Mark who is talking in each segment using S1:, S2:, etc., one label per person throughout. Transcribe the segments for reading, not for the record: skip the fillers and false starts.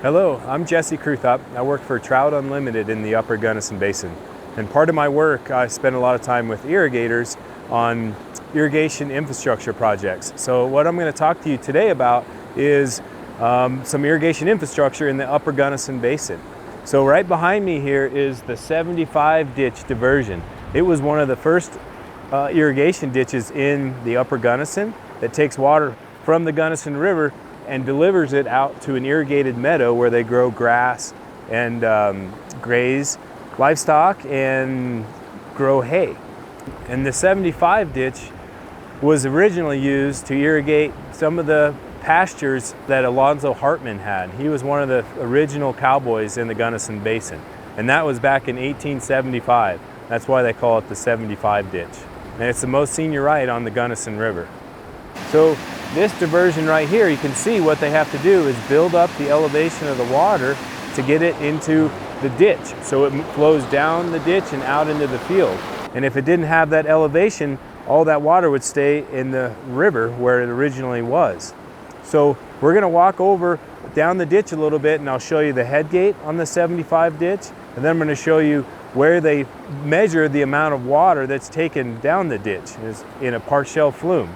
S1: Hello, I'm Jesse Kruthaupt. I work for Trout Unlimited in the Upper Gunnison Basin. And part of my work, I spend a lot of time with irrigators on irrigation infrastructure projects. So what I'm going to talk to you today about is some irrigation infrastructure in the Upper Gunnison Basin. So right behind me here is the 75 ditch diversion. It was one of the first irrigation ditches in the Upper Gunnison that takes water from the Gunnison River and delivers it out to an irrigated meadow where they grow grass and graze livestock and grow hay. And the 75 ditch was originally used to irrigate some of the pastures that Alonzo Hartman had. He was one of the original cowboys in the Gunnison Basin, and that was back in 1875. That's why they call it the 75 ditch. And it's the most senior right on the Gunnison River. So this diversion right here, you can see what they have to do is build up the elevation of the water to get it into the ditch. So it flows down the ditch and out into the field. And if it didn't have that elevation, all that water would stay in the river where it originally was. So we're going to walk over down the ditch a little bit, and I'll show you the head gate on the 75 ditch. And then I'm going to show you where they measure the amount of water that's taken down the ditch is in a partial flume.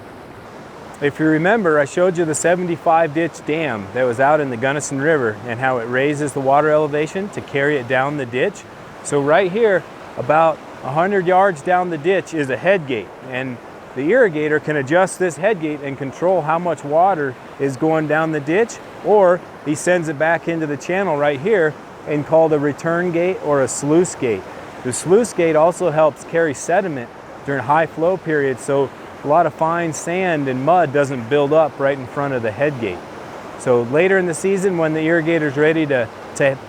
S1: If you remember, I showed you the 75 ditch dam that was out in the Gunnison River and how it raises the water elevation to carry it down the ditch. So right here, about 100 yards down the ditch is a head gate, and the irrigator can adjust this head gate and control how much water is going down the ditch, or he sends it back into the channel right here and called a return gate or a sluice gate. The sluice gate also helps carry sediment during high flow periods, so a lot of fine sand and mud doesn't build up right in front of the head gate. So later in the season, when the irrigator's ready to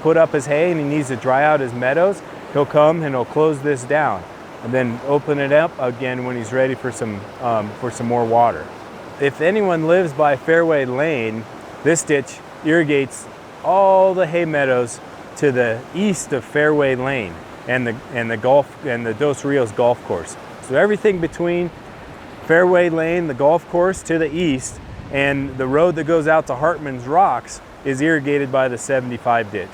S1: put up his hay and he needs to dry out his meadows, he'll come and he'll close this down and then open it up again when he's ready for some more water. If anyone lives by Fairway Lane, this ditch irrigates all the hay meadows to the east of Fairway Lane and the Dos Rios golf course. So everything between Fairway Lane, the golf course to the east, and the road that goes out to Hartman's Rocks is irrigated by the 75 ditch.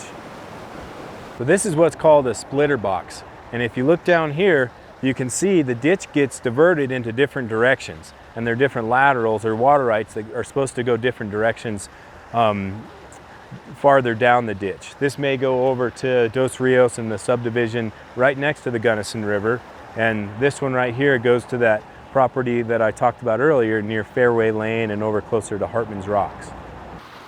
S1: So this is what's called a splitter box. And if you look down here, you can see the ditch gets diverted into different directions. And there are different laterals or water rights that are supposed to go different directions farther down the ditch. This may go over to Dos Rios and the subdivision right next to the Gunnison River. And this one right here goes to that property that I talked about earlier near Fairway Lane and over closer to Hartman's Rocks.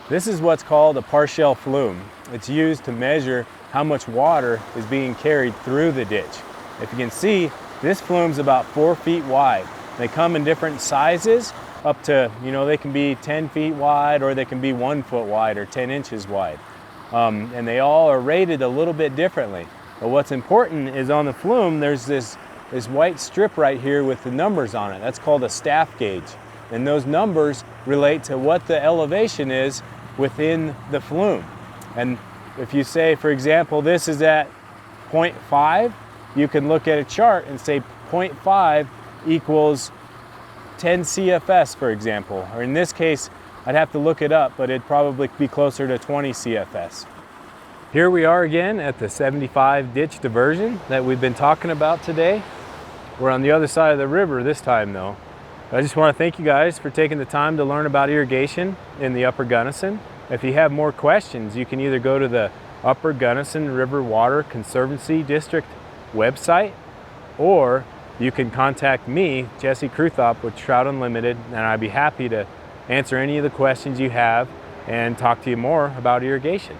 S1: This is what's called a partial flume. It's used to measure how much water is being carried through the ditch. If you can see, this flume's about 4 feet wide. They come in different sizes, up to, they can be 10 feet wide, or they can be 1 foot wide or 10 inches wide. And they all are rated a little bit differently. But what's important is on the flume, there's this white strip right here with the numbers on it. That's called a staff gauge. And those numbers relate to what the elevation is within the flume. And if you say, for example, this is at 0.5, you can look at a chart and say 0.5 equals 10 CFS, for example. Or in this case, I'd have to look it up, but it'd probably be closer to 20 CFS. Here we are again at the 75 ditch diversion that we've been talking about today. We're on the other side of the river this time though. I just want to thank you guys for taking the time to learn about irrigation in the Upper Gunnison. If you have more questions, you can either go to the Upper Gunnison River Water Conservancy District website, or you can contact me, Jesse Kruthaupt with Trout Unlimited, and I'd be happy to answer any of the questions you have and talk to you more about irrigation.